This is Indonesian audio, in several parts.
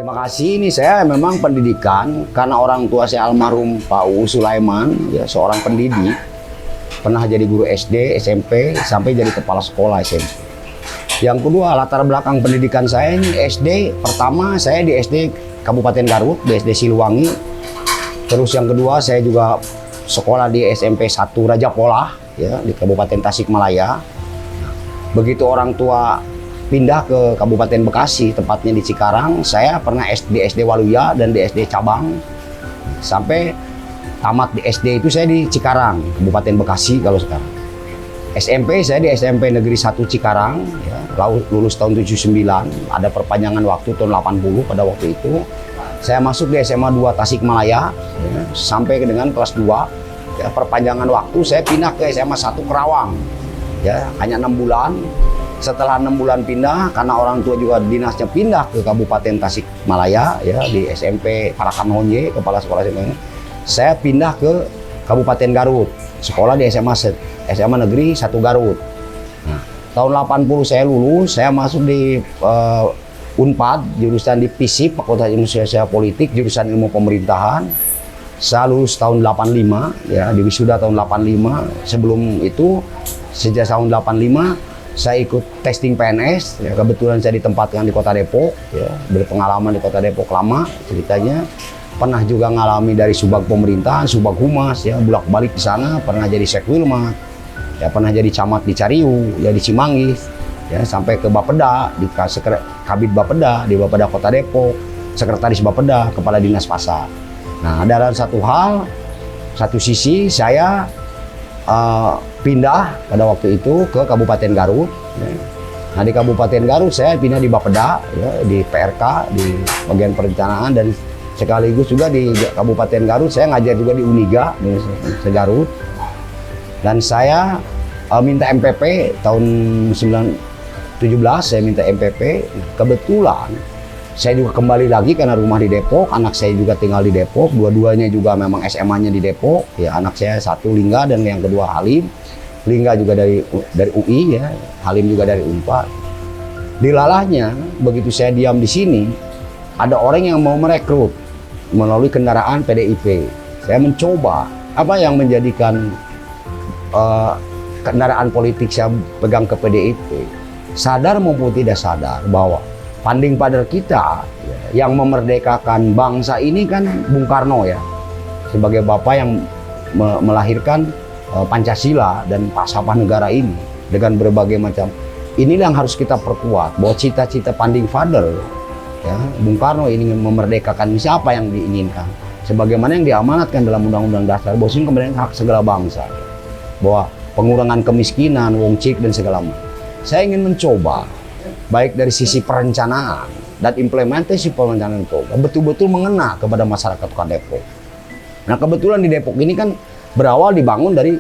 Terima kasih. Ini saya memang pendidikan karena orang tua saya almarhum Pak Uu Sulaiman, ya, seorang pendidik, pernah jadi guru SD, SMP, sampai jadi kepala sekolah SMP. Yang kedua, latar belakang pendidikan saya ini SD. Pertama, saya di SD Kabupaten Garut, di SD Siliwangi. Terus yang kedua, saya juga sekolah di SMP 1 Raja Polah, ya, di Kabupaten Tasikmalaya. Begitu orang tua pindah ke Kabupaten Bekasi, tepatnya di Cikarang, saya pernah di SD Waluya dan di SD Cabang. Sampai tamat di SD itu saya di Cikarang, Kabupaten Bekasi kalau sekarang. SMP saya di SMP Negeri 1 Cikarang, ya, lulus tahun 79, ada perpanjangan waktu tahun 80 pada waktu itu. Saya masuk di SMA 2 Tasikmalaya, ya, sampai dengan kelas 2. Ya, perpanjangan waktu saya pindah ke SMA 1 Kerawang, ya, hanya 6 bulan. Setelah 6 bulan pindah, karena orang tua juga dinasnya pindah ke Kabupaten Tasikmalaya, ya, di SMP Parakan Honje, kepala sekolah SMP. Saya pindah ke Kabupaten Garut, sekolah di SMA Negeri 1 Garut. Nah, tahun 80 saya lulus, saya masuk di Unpad, jurusan di FISIP, Fakultas Ilmu Sosial Politik, jurusan Ilmu Pemerintahan. Saya lulus tahun 85, ya, di wisuda tahun 85. Sebelum itu, sejak tahun 85, saya ikut testing PNS, ya, kebetulan saya ditempatkan di Kota Depok, ya, berpengalaman di Kota Depok lama ceritanya. Pernah juga ngalami dari Subag Pemerintahan, Subag Humas, ya, bolak-balik di sana, pernah jadi Sekwilmat, ya, pernah jadi camat di Cariu, ya, di Cimanggis, ya, sampai ke Bapeda, di Kabid Bapeda, di Bapeda Kota Depok, Sekretaris Bapeda, Kepala Dinas Pasar. Nah, ada satu sisi saya pindah pada waktu itu ke Kabupaten Garut. Ya. Nah, di Kabupaten Garut saya pindah di Bapeda, ya, di PRK, di bagian perencanaan, dan sekaligus juga di Kabupaten Garut saya ngajar juga di Uniga di Garut. Dan saya minta MPP tahun 1917, saya minta MPP. Kebetulan saya juga kembali lagi karena rumah di Depok, anak saya juga tinggal di Depok, dua-duanya juga memang SMA-nya di Depok. Ya, anak saya satu Lingga dan yang kedua Halim. Lingga juga dari UI, ya, Halim juga dari Unpad. Dilalahnya, begitu saya diam di sini, ada orang yang mau merekrut melalui kendaraan PDIP. Saya mencoba apa yang menjadikan kendaraan politik saya pegang ke PDIP. Sadar maupun tidak sadar bahwa founding father kita, ya, yang memerdekakan bangsa ini kan Bung Karno, ya, sebagai bapak yang melahirkan Pancasila dan falsafah negara ini dengan berbagai macam. Inilah yang harus kita perkuat, bahwa cita-cita founding father, ya, Bung Karno ingin memerdekakan siapa yang diinginkan, sebagaimana yang diamanatkan dalam Undang-Undang Dasar, bahwa ini kemudian hak segala bangsa, bahwa pengurangan kemiskinan, wong cik dan segala macam. Saya ingin mencoba baik dari sisi perencanaan dan implementasi perencanaan itu betul-betul mengena kepada masyarakat Kota Depok. Nah, kebetulan di Depok ini kan berawal dibangun dari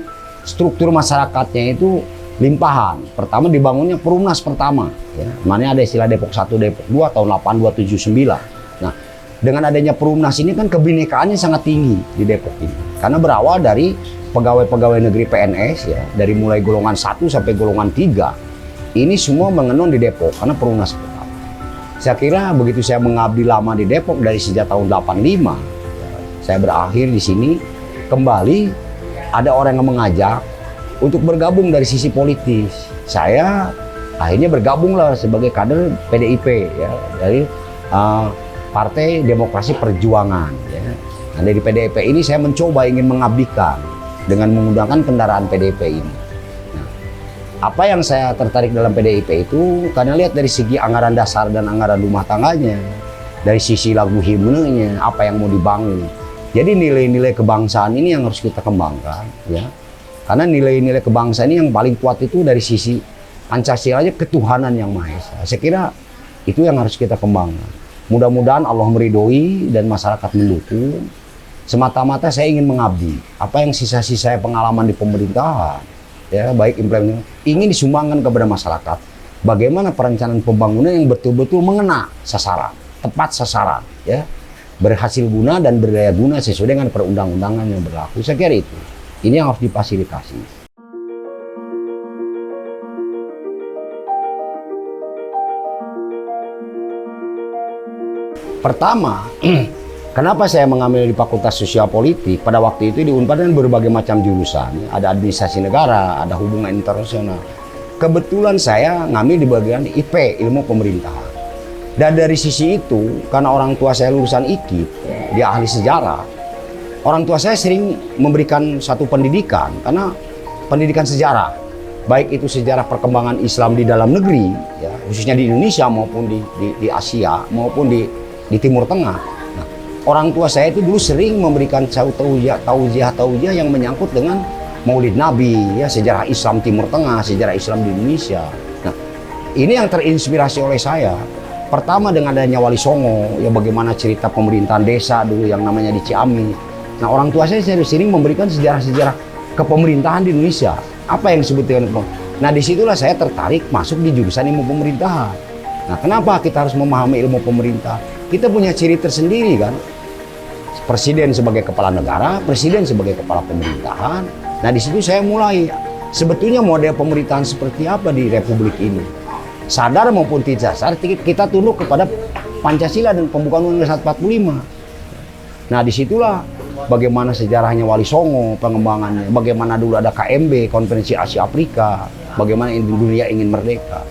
struktur masyarakatnya itu limpahan. Pertama dibangunnya Perumnas pertama, ya. Mana ada istilah Depok 1, Depok 2 tahun 8279. Nah, dengan adanya Perumnas ini kan kebinekaannya sangat tinggi di Depok ini. Karena berawal dari pegawai-pegawai negeri PNS, ya, dari mulai golongan 1 sampai golongan 3. Ini semua mengenun di Depok karena Perumnas pertama. Saya kira begitu saya mengabdi lama di Depok dari sejak tahun 85, saya berakhir di sini, kembali ada orang yang mengajak untuk bergabung dari sisi politis. Saya akhirnya bergabunglah sebagai kader PDIP, ya, dari Partai Demokrasi Perjuangan. Ya. Nah, dari PDIP ini saya mencoba ingin mengabdikan dengan menggunakan kendaraan PDIP ini. Apa yang saya tertarik dalam PDIP itu karena lihat dari segi anggaran dasar dan anggaran rumah tangganya, dari sisi lagu himnenya, apa yang mau dibangun. Jadi nilai-nilai kebangsaan ini yang harus kita kembangkan, ya. Karena nilai-nilai kebangsaan ini yang paling kuat itu dari sisi Pancasila, ketuhanan yang Maha Esa. Saya kira itu yang harus kita kembangkan. Mudah-mudahan Allah meridhoi dan masyarakat mendukung. Semata-mata saya ingin mengabdi. Apa yang sisa-sisa pengalaman di pemerintahan, ya, baik implementasi, ingin disumbangkan kepada masyarakat. Bagaimana perencanaan pembangunan yang betul-betul mengena sasaran, tepat sasaran, ya, berhasil guna dan berdaya guna sesuai dengan perundang-undangan yang berlaku. Saya kira itu. Ini yang harus difasilitasi. Pertama, kenapa saya mengambil di Fakultas Sosial Politik? Pada waktu itu di Unpad kan berbagai macam jurusan, ada administrasi negara, ada hubungan internasional. Kebetulan saya ngambil di bagian IP, ilmu pemerintahan. Dan dari sisi itu, karena orang tua saya lulusan IKIP, dia ahli sejarah, orang tua saya sering memberikan satu pendidikan, karena pendidikan sejarah, baik itu sejarah perkembangan Islam di dalam negeri, ya, khususnya di Indonesia maupun di Asia, maupun di Timur Tengah. Nah, orang tua saya itu dulu sering memberikan tauziah yang menyangkut dengan Maulid Nabi, ya, sejarah Islam Timur Tengah, sejarah Islam di Indonesia. Nah, ini yang terinspirasi oleh saya. Pertama dengan adanya Wali Songo, ya bagaimana cerita pemerintahan desa dulu yang namanya di Ciamis. Nah, orang tua saya sering memberikan sejarah-sejarah kepemerintahan di Indonesia. Apa yang disebut dengan Nah, disitulah saya tertarik masuk di jurusan ilmu pemerintahan. Nah, kenapa kita harus memahami ilmu pemerintah? Kita punya ciri tersendiri kan. Presiden sebagai kepala negara, presiden sebagai kepala pemerintahan. Nah, di situ saya mulai sebetulnya model pemerintahan seperti apa di Republik ini. Sadar maupun tidak sadar, kita tunduk kepada Pancasila dan Pembukaan Undang-Undang 145. Nah, disitulah bagaimana sejarahnya Wali Songo, pengembangannya, bagaimana dulu ada KMB, Konferensi Asia Afrika, bagaimana dunia ingin merdeka.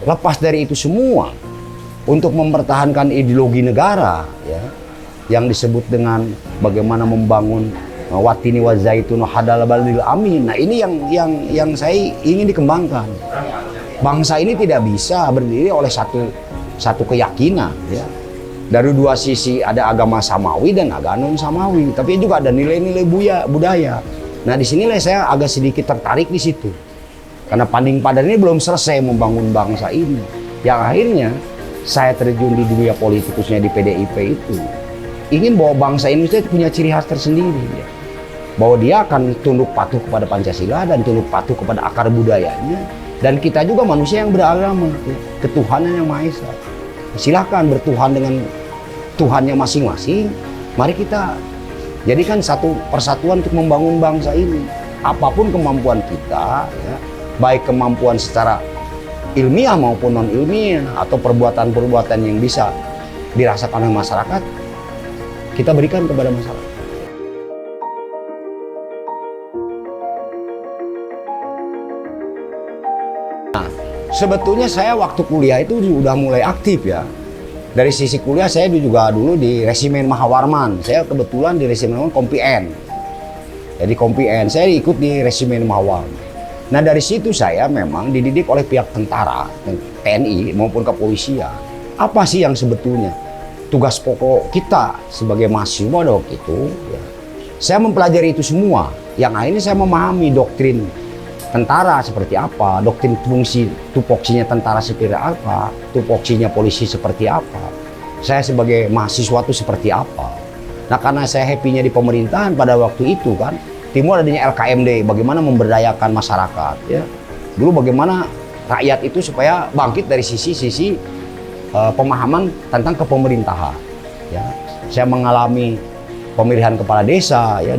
Lepas dari itu semua, untuk mempertahankan ideologi negara, ya, yang disebut dengan bagaimana membangun watini wa zaitun hadal baladil amin. Nah, ini yang saya ingin dikembangkan. Bangsa ini tidak bisa berdiri oleh satu keyakinan, ya. Dari dua sisi, ada agama samawi dan agama non samawi, tapi juga ada nilai-nilai budaya. Nah, di sinilah saya agak sedikit tertarik di situ, karena Panding Padar ini belum selesai membangun bangsa ini. Yang akhirnya saya terjun di dunia politik, khususnya di PDIP itu, ingin bahwa bangsa Indonesia punya ciri khas tersendiri, ya. Bahwa dia akan tunduk patuh kepada Pancasila dan tunduk patuh kepada akar budayanya. Dan kita juga manusia yang beragama, ya, ketuhanan yang Maha Esa. Silahkan bertuhan dengan Tuhannya masing-masing. Mari kita jadikan satu persatuan untuk membangun bangsa ini. Apapun kemampuan kita, ya, baik kemampuan secara ilmiah maupun non ilmiah, atau perbuatan-perbuatan yang bisa dirasakan oleh masyarakat, kita berikan kepada masyarakat. Nah, sebetulnya saya waktu kuliah itu sudah mulai aktif, ya. Dari sisi kuliah saya juga dulu di Resimen Mahawarman. Saya kebetulan di Resimen Mahawarman Kompi N. Jadi Kompi N, saya ikut di Resimen Mahawarman. Nah, dari situ saya memang dididik oleh pihak tentara, TNI maupun kepolisian. Apa sih yang sebetulnya tugas pokok kita sebagai mahasiswa waktu itu, ya. Saya mempelajari itu semua. Yang akhirnya saya memahami doktrin tentara seperti apa, doktrin fungsi tupoksinya tentara seperti apa, tupoksinya polisi seperti apa, saya sebagai mahasiswa itu seperti apa. Nah, karena saya happy-nya di pemerintahan pada waktu itu kan, timbul adanya LKMD, bagaimana memberdayakan masyarakat, ya. Dulu bagaimana rakyat itu supaya bangkit dari sisi pemahaman tentang kepemerintahan, ya. Saya mengalami pemilihan kepala desa, ya,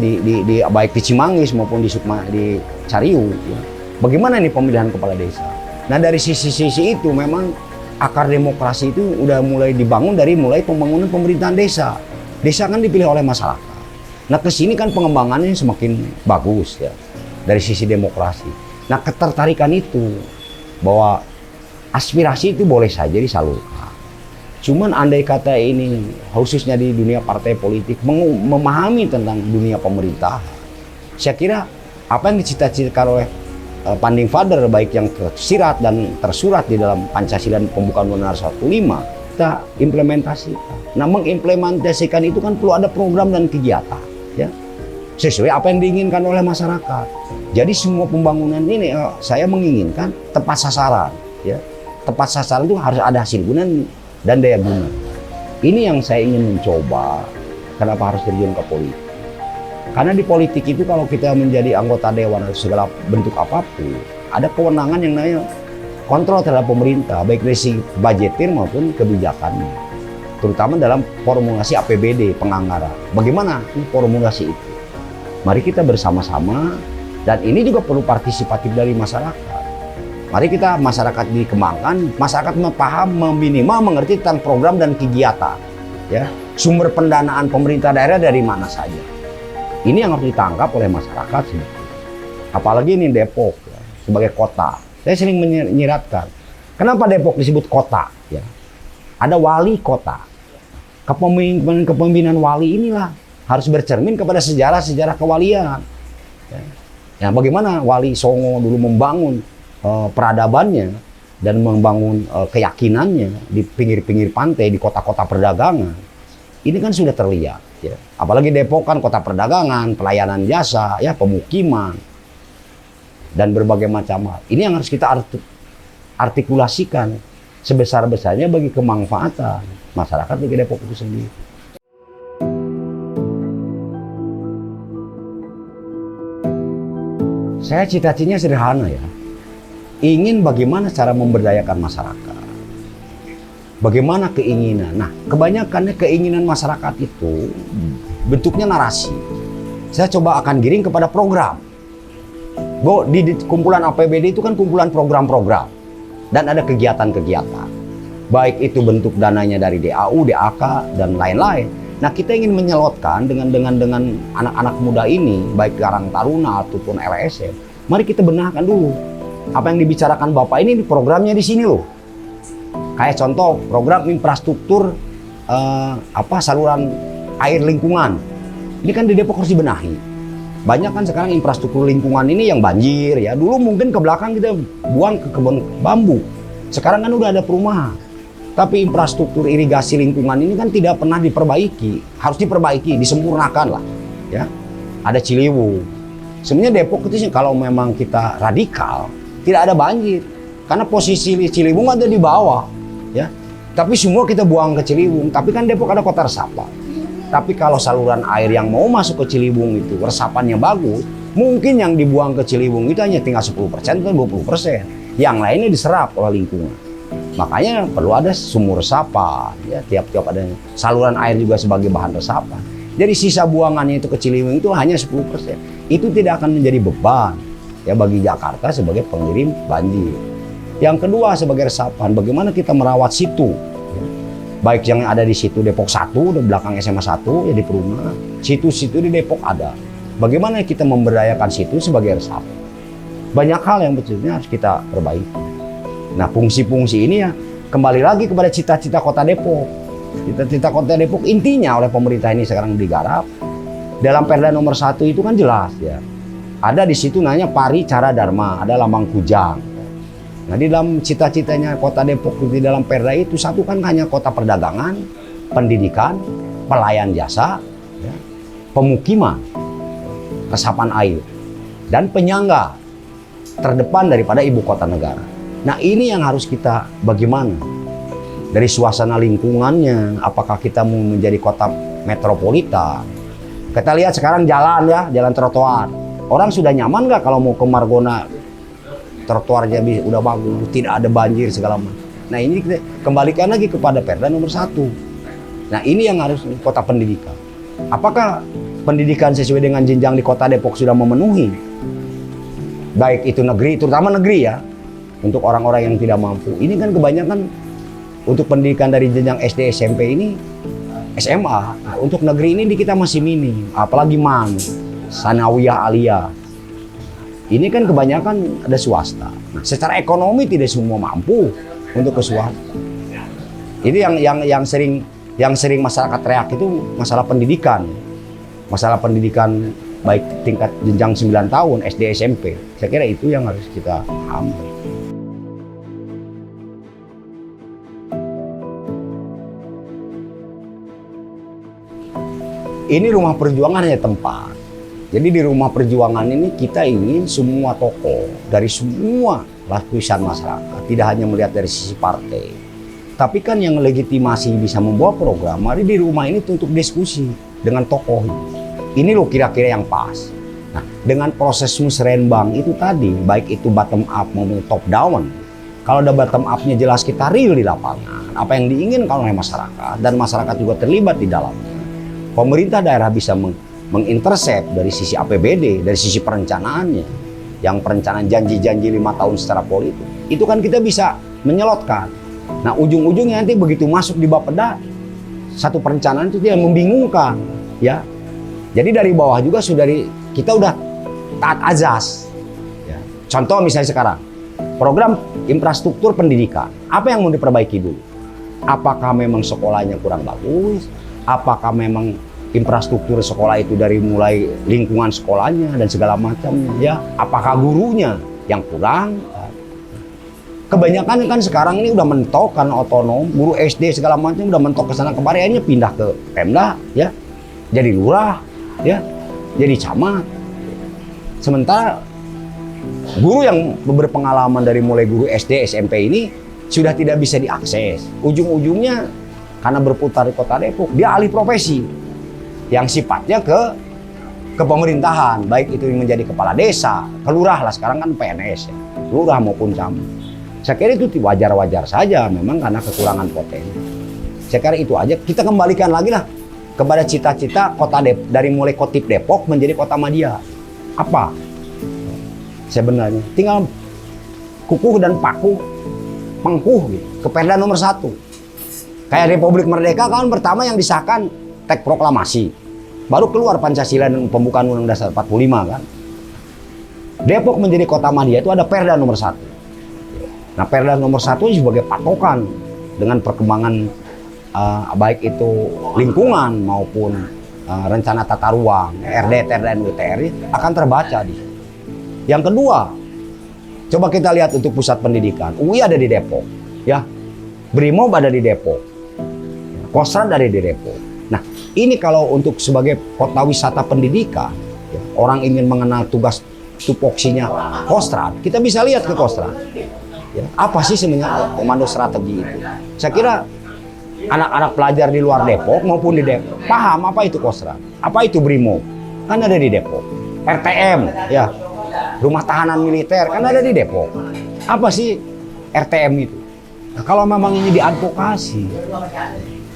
baik di Cimanggis maupun di Cariu, ya. Bagaimana ini pemilihan kepala desa? Nah, dari sisi-sisi itu memang akar demokrasi itu udah mulai dibangun dari mulai pembangunan pemerintahan desa. Desa kan dipilih oleh masyarakat. Nah, kesini kan pengembangannya semakin bagus, ya, dari sisi demokrasi. Nah, ketertarikan itu bahwa aspirasi itu boleh saja disalurkan. Cuman andai kata ini khususnya di dunia partai politik memahami tentang dunia pemerintahan, saya kira apa yang dicita-citakan oleh Panding Father, baik yang tersirat dan tersurat di dalam Pancasila dan Pembukaan Undang-Undang 145, kita implementasikan. Nah, mengimplementasikan itu kan perlu ada program dan kegiatan, ya, sesuai apa yang diinginkan oleh masyarakat. Jadi semua pembangunan ini saya menginginkan tepat sasaran, ya. Tepat sasaran itu harus ada hasil guna dan daya guna. Ini yang saya ingin mencoba. Kenapa harus terjun ke politik? Karena di politik itu kalau kita menjadi anggota dewan atau segala bentuk apapun, ada kewenangan yang namanya kontrol terhadap pemerintah, baik dari sisi budgetir maupun kebijakannya. Terutama dalam formulasi APBD, penganggaran. Bagaimana formulasi itu? Mari kita bersama-sama, dan ini juga perlu partisipatif dari masyarakat. Mari kita masyarakat dikembangkan, masyarakat paham, minimal mengerti tentang program dan kegiatan. ya, sumber pendanaan pemerintah daerah dari mana saja. Ini yang harus ditangkap oleh masyarakat sebetulnya. Apalagi ini Depok ya, sebagai kota. Saya sering menyiratkan, kenapa Depok disebut kota? Ya, ada wali kota. Kepemimpinan wali inilah harus bercermin kepada sejarah-sejarah kewalian. Ya, bagaimana Wali Songo dulu membangun peradabannya dan membangun keyakinannya di pinggir-pinggir pantai, di kota-kota perdagangan. Ini kan sudah terlihat. Ya. Apalagi Depok kan kota perdagangan, pelayanan jasa, ya, pemukiman, dan berbagai macam hal. Ini yang harus kita artikulasikan sebesar-besarnya bagi kemanfaatan masyarakat di Depok itu sendiri. Saya cita-citanya sederhana ya, ingin bagaimana cara memberdayakan masyarakat, bagaimana keinginan. Nah, kebanyakannya keinginan masyarakat itu bentuknya narasi. Saya coba akan giring kepada program. Di kumpulan APBD itu kan kumpulan program-program dan ada kegiatan-kegiatan. Baik itu bentuk dananya dari DAU, DAK dan lain-lain. Nah, kita ingin menyelotkan dengan anak-anak muda ini, baik Karang Taruna ataupun LSM. Mari kita benahkan dulu. Apa yang dibicarakan Bapak ini programnya di sini loh. Kayak contoh program infrastruktur saluran air lingkungan. Ini kan di Depok harus dibenahi. Banyak kan sekarang infrastruktur lingkungan ini yang banjir ya. Dulu mungkin ke belakang kita buang ke kebun bambu. Sekarang kan udah ada perumahan. Tapi infrastruktur irigasi lingkungan ini kan tidak pernah diperbaiki. Harus diperbaiki, disempurnakan lah. Ya, ada Ciliwung. Sebenarnya Depok itu kalau memang kita radikal, tidak ada banjir. Karena posisi Ciliwung ada di bawah. Ya, tapi semua kita buang ke Ciliwung. Tapi kan Depok ada kota resapan. Tapi kalau saluran air yang mau masuk ke Ciliwung itu resapannya bagus, mungkin yang dibuang ke Ciliwung itu hanya tinggal 10% atau 20%. Yang lainnya diserap oleh lingkungan. Makanya perlu ada sumur resapan, ya, tiap-tiap ada saluran air juga sebagai bahan resapan. Jadi sisa buangannya itu ke Ciliwung itu hanya 10%. Itu tidak akan menjadi beban ya bagi Jakarta sebagai pengirim banjir. Yang kedua sebagai resapan, bagaimana kita merawat situ. Ya. Baik yang ada di situ Depok 1, di belakang SMA 1 ya di perumahan. Situ-situ di Depok ada. Bagaimana kita memberdayakan situ sebagai resapan. Banyak hal yang betulnya harus kita perbaiki. Nah, fungsi-fungsi ini ya kembali lagi kepada cita-cita Kota Depok. Cita-cita Kota Depok intinya oleh pemerintah ini sekarang digarap. Dalam Perda nomor 1 itu kan jelas ya. Ada di situ namanya Pari Cara Dharma, ada lambang kujang. Nah, di dalam cita-citanya Kota Depok di dalam Perda itu satu kan hanya kota perdagangan, pendidikan, pelayan jasa, ya, pemukiman, resapan air, dan penyangga terdepan daripada ibu kota negara. Nah, ini yang harus kita bagaimana dari suasana lingkungannya, apakah kita mau menjadi kota metropolitan. Kita lihat sekarang jalan ya, jalan trotoar. Orang sudah nyaman nggak kalau mau ke Margona, trotoarnya udah bagus, tidak ada banjir segala macam. Nah, ini kita kembalikan lagi kepada Perda nomor 1. Nah, ini yang harus kota pendidikan. Apakah pendidikan sesuai dengan jenjang di Kota Depok sudah memenuhi? Baik itu negeri, terutama negeri ya. Untuk orang-orang yang tidak mampu. Ini kan kebanyakan untuk pendidikan dari jenjang SD, SMP ini SMA. Nah, untuk negeri ini kita masih minim. Apalagi MAN, Sanawiyah Aliyah. Ini kan kebanyakan ada swasta. Nah, secara ekonomi tidak semua mampu untuk ke swasta. Ini yang sering masyarakat teriak itu masalah pendidikan. Masalah pendidikan baik tingkat jenjang 9 tahun SD, SMP. Saya kira itu yang harus kita ambil. Ini rumah perjuangan hanya tempat. Jadi di rumah perjuangan ini kita ingin semua tokoh dari semua lapisan masyarakat, tidak hanya melihat dari sisi partai. Tapi kan yang legitimasi bisa membawa program, mari di rumah ini untuk diskusi dengan tokoh. Ini loh kira-kira yang pas. Nah, dengan proses musrenbang itu tadi, baik itu bottom up maupun top down. Kalau ada bottom up-nya jelas kita real di lapangan, apa yang diinginkan oleh masyarakat dan masyarakat juga terlibat di dalamnya. Pemerintah daerah bisa mengintersep dari sisi APBD, dari sisi perencanaannya. Yang perencanaan janji-janji 5 tahun secara politik. Itu kan kita bisa menyelotkan. Nah, ujung-ujungnya nanti begitu masuk di Bapeda, satu perencanaan itu dia membingungkan, ya. Jadi dari bawah juga kita udah taat azas. Ya. Contoh misalnya sekarang, program infrastruktur pendidikan, apa yang mau diperbaiki dulu? Apakah memang sekolahnya kurang bagus? Apakah memang infrastruktur sekolah itu dari mulai lingkungan sekolahnya dan segala macamnya, ya? Apakah gurunya yang kurang? Kebanyakan kan sekarang ini udah mentok kan otonom, guru SD segala macam udah mentok ke sana kemari, akhirnya pindah ke Pemda, ya, jadi lurah, ya, jadi camat. Sementara guru yang berpengalaman dari mulai guru SD, SMP ini sudah tidak bisa diakses. Ujung-ujungnya karena berputar di Kota Depok, dia alih profesi yang sifatnya ke pemerintahan, baik itu menjadi kepala desa, kelurah lah sekarang kan PNS, ya, lurah maupun camat. Saya kira itu wajar-wajar saja, memang karena kekurangan potensi. Saya kira itu aja. Kita kembalikan lagi lah kepada cita-cita kota Depok, dari mulai Kotip Depok menjadi kota madya. Apa? Sebenarnya tinggal kukuh dan pakuh, pengkuh gitu, ke Perda nomor 1. Kayak Republik Merdeka kan pertama yang disahkan teks proklamasi. Baru keluar Pancasila dan pembukaan Undang-Undang Dasar 45 kan. Depok menjadi kota madya itu ada Perda nomor 1. Nah, Perda nomor 1 ini sebagai patokan dengan perkembangan baik itu lingkungan maupun rencana tata ruang, RDTR dan UTR akan terbaca di sini. Yang kedua, coba kita lihat untuk pusat pendidikan. UI ada di Depok, ya. Brimob ada di Depok. Kostrad ada di Depok. Nah, ini kalau untuk sebagai kota wisata pendidikan, ya, orang ingin mengenal tugas tupoksinya Kostrad, kita bisa lihat ke Kostrad. Ya, apa sih sebenarnya komando strategi itu? Saya kira anak-anak pelajar di luar Depok maupun di Depok paham apa itu Kostrad, apa itu Brimob, kan ada di Depok. RTM, ya, rumah tahanan militer, kan ada di Depok. Apa sih RTM itu? Nah, kalau memang ini diadvokasi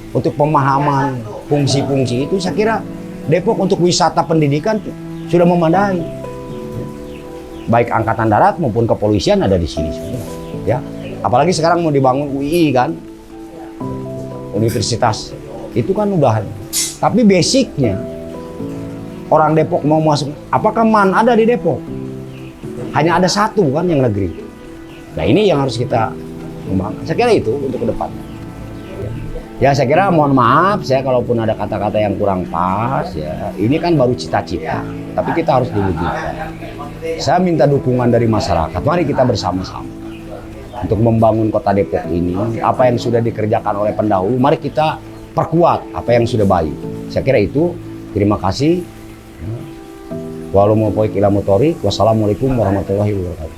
untuk pemahaman fungsi-fungsi itu, saya kira Depok untuk wisata pendidikan sudah memadai. Baik angkatan darat maupun kepolisian ada di sini semua. Ya, apalagi sekarang mau dibangun UI kan, universitas itu kan udah. Tapi basicnya orang Depok mau masuk, apakah MAN ada di Depok? Hanya ada satu kan yang negeri. Nah ini yang harus kita kembangkan. Saya kira itu untuk ke depan. Ya saya kira mohon maaf saya kalaupun ada kata-kata yang kurang pas, ya ini kan baru cita-cita, tapi kita harus diwujudkan. Saya minta dukungan dari masyarakat. Mari kita bersama-sama untuk membangun kota Depok ini. Apa yang sudah dikerjakan oleh pendahulu, mari kita perkuat apa yang sudah baik. Saya kira itu. Terima kasih. Wassalamualaikum warahmatullahi wabarakatuh.